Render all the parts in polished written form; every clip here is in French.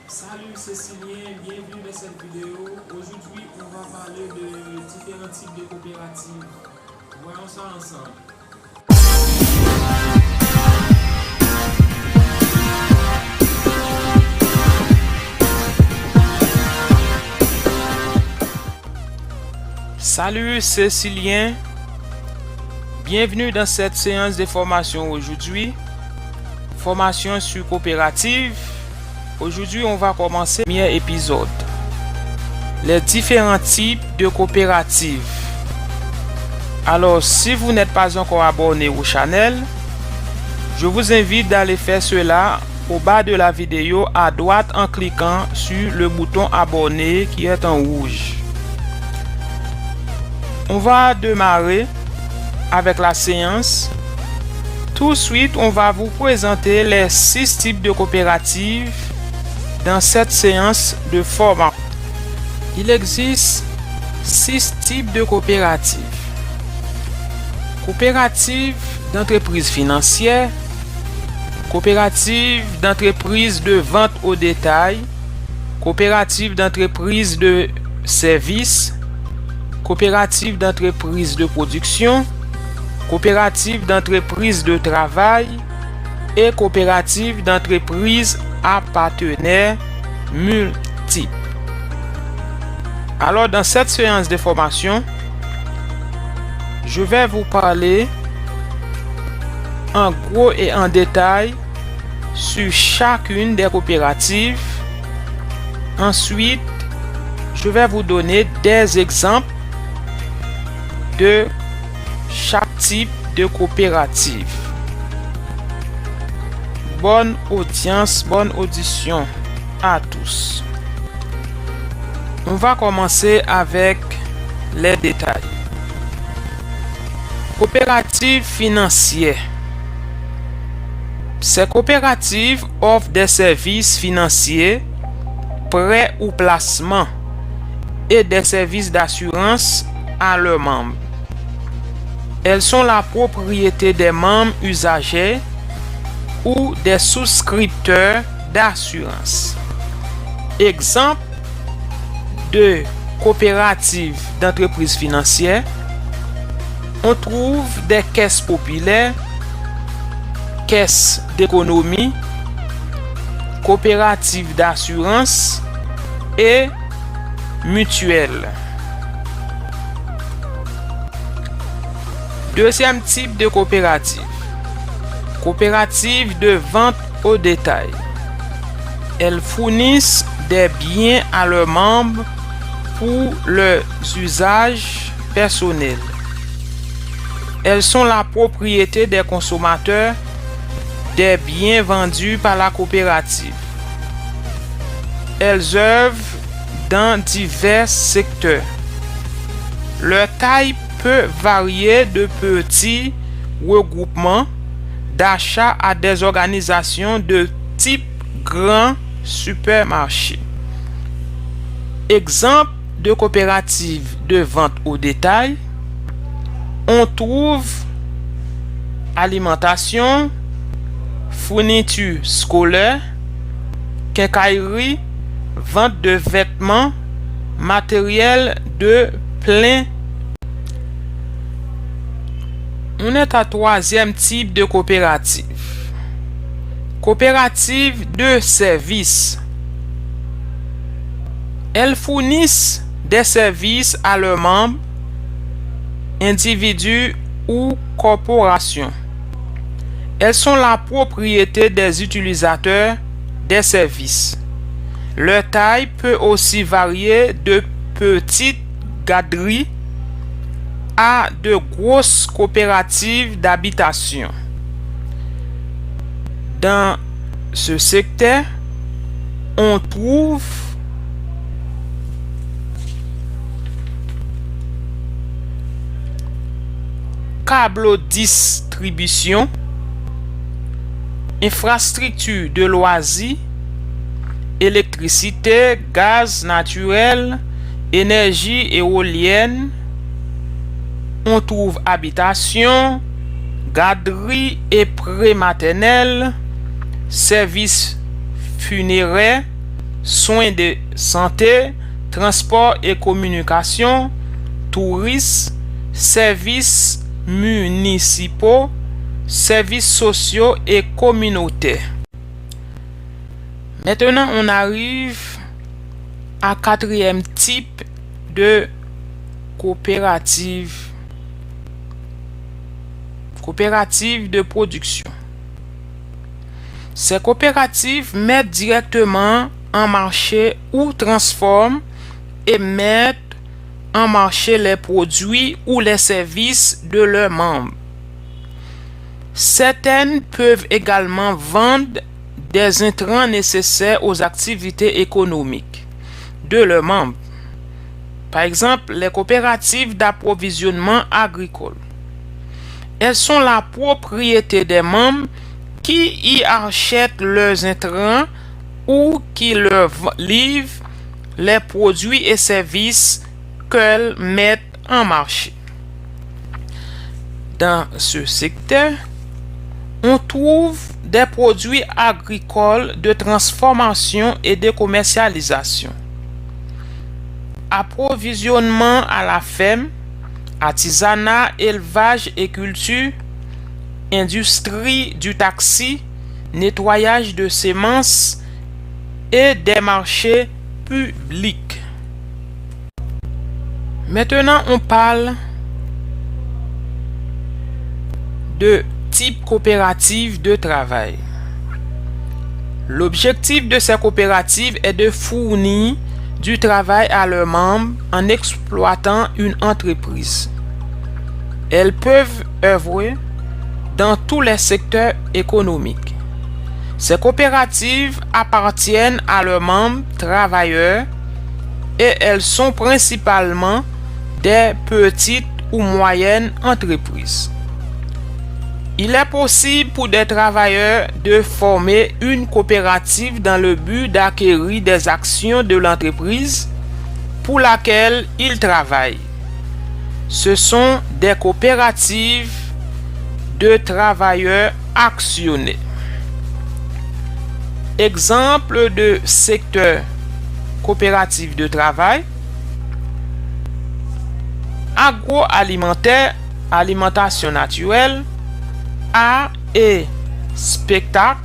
Salut, c'est Cécilien, bienvenue dans cette vidéo. Aujourd'hui, on va parler de différents types de coopératives. Voyons ça ensemble. Salut, c'est Cécilien. Bienvenue dans cette séance de formation aujourd'hui. Formation sur coopérative. Aujourd'hui, on va commencer le premier épisode. Les différents types de coopératives. Alors, si vous n'êtes pas encore abonné au channel, je vous invite d'aller faire cela au bas de la vidéo à droite en cliquant sur le bouton abonner qui est en rouge. On va démarrer avec la séance. Tout de suite, on va vous présenter les 6 types de coopératives dans cette séance de formation. Il existe 6 types de coopératives. Coopérative d'entreprise financière, coopérative d'entreprise de vente au détail, coopérative d'entreprise de services, coopérative d'entreprise de production, coopérative d'entreprise de travail et coopérative d'entreprise à partenaires multiples. Alors, dans cette séance de formation, je vais vous parler en gros et en détail sur chacune des coopératives. Ensuite, je vais vous donner des exemples de chaque type de coopérative. Bonne audience, bonne audition à tous. On va commencer avec les détails. Coopérative financière. Ces coopératives offrent des services financiers, prêts ou placements et des services d'assurance à leurs membres. Elles sont la propriété des membres usagers ou des souscripteurs d'assurance. Exemple de coopératives d'entreprise financière, on trouve des caisses populaires, caisses d'économie, coopératives d'assurance et mutuelles. Deuxième type de coopérative. Coopérative de vente au détail. Elles fournissent des biens à leurs membres pour leurs usages personnels. Elles sont la propriété des consommateurs des biens vendus par la coopérative. Elles œuvrent dans divers secteurs. Leur taille peut varier de petits regroupements d'achat à des organisations de type grand supermarché. Exemple de coopérative de vente au détail, on trouve alimentation, fourniture scolaire, quincaillerie, vente de vêtements, matériel de plein. On est à troisième type de coopérative. Coopérative de services. Elles fournissent des services à leurs membres, individus ou corporations. Elles sont la propriété des utilisateurs des services. Leur taille peut aussi varier de petites garderies à de grosses coopératives d'habitation. Dans ce secteur, on trouve câble distribution, infrastructure de loisirs, électricité, gaz naturel, énergie éolienne. On trouve habitation, garderie et pré-maternelle, services funéraires, soins de santé, transport et communication, tourisme, services municipaux, services sociaux et communautaires. Maintenant, on arrive à quatrième type de coopérative de production. Ces coopératives mettent directement en marché ou transforment et mettent en marché les produits ou les services de leurs membres. Certaines peuvent également vendre des intrants nécessaires aux activités économiques de leurs membres. Par exemple, les coopératives d'approvisionnement agricole. Elles sont la propriété des membres qui y achètent leurs intrants ou qui leur livrent les produits et services qu'elles mettent en marché. Dans ce secteur, on trouve des produits agricoles de transformation et de commercialisation, approvisionnement à la ferme, artisanat, élevage et culture, industrie du taxi, nettoyage de semences et des marchés publics. Maintenant, on parle de type coopérative de travail. L'objectif de ces coopératives est de fournir du travail à leurs membres en exploitant une entreprise. Elles peuvent œuvrer dans tous les secteurs économiques. Ces coopératives appartiennent à leurs membres travailleurs et elles sont principalement des petites ou moyennes entreprises. Il est possible pour des travailleurs de former une coopérative dans le but d'acquérir des actions de l'entreprise pour laquelle ils travaillent. Ce sont des coopératives de travailleurs actionnés. Exemple de secteur coopératif de travail: agroalimentaire, alimentation naturelle, art et spectacle,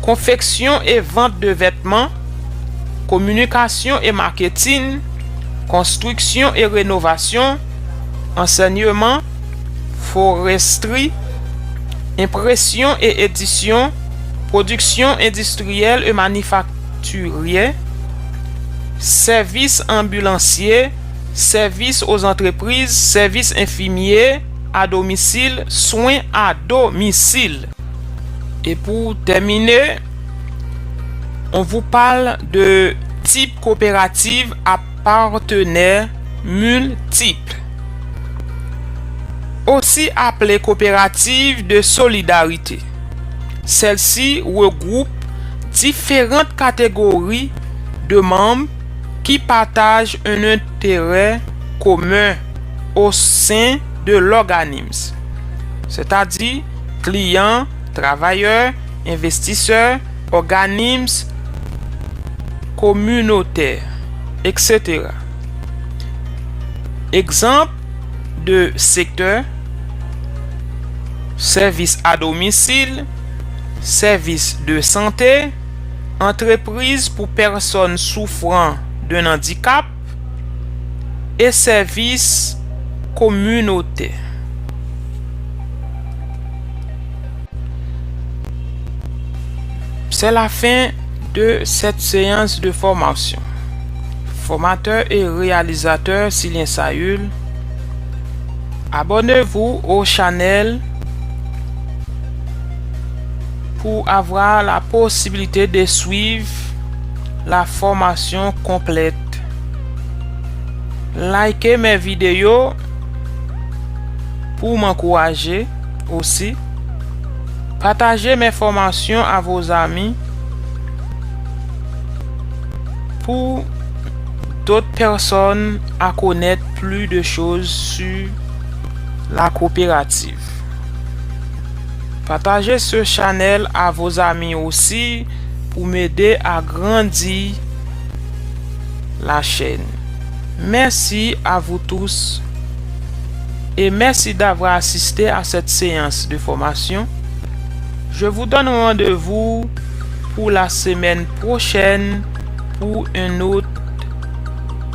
confection et vente de vêtements, communication et marketing, construction et rénovation, enseignement, foresterie, impression et édition, production industrielle et manufacturière, services ambulanciers, services aux entreprises, services infirmiers à domicile, soins à domicile. Et pour terminer, on vous parle de type coopérative à partenaires multiples, aussi appelée coopérative de solidarité. Celle-ci regroupe différentes catégories de membres qui partagent un intérêt commun au sein de l'organisme, c'est-à-dire clients, travailleurs, investisseurs, organismes communautaires, etc. Exemple de secteur: services à domicile, services de santé, entreprises pour personnes souffrant d'un handicap et services communautaires. C'est la fin de cette séance de formation. Formateur et réalisateur Sylien Sayul. Abonnez-vous au channel pour avoir la possibilité de suivre la formation complète. Likez mes vidéos pour m'encourager aussi. Partagez mes formations à vos amis pour d'autres personnes à connaître plus de choses sur la coopérative. Partagez ce channel à vos amis aussi pour m'aider à grandir la chaîne. Merci à vous tous et merci d'avoir assisté à cette séance de formation. Je vous donne rendez-vous pour la semaine prochaine pour un autre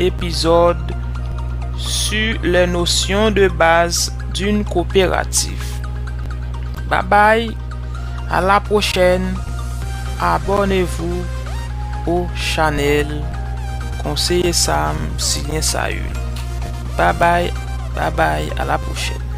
épisode sur les notions de base d'une coopérative. Bye bye, à la prochaine. Abonnez-vous au channel Conseiller Sam Silien Saül. Bye bye, à la prochaine.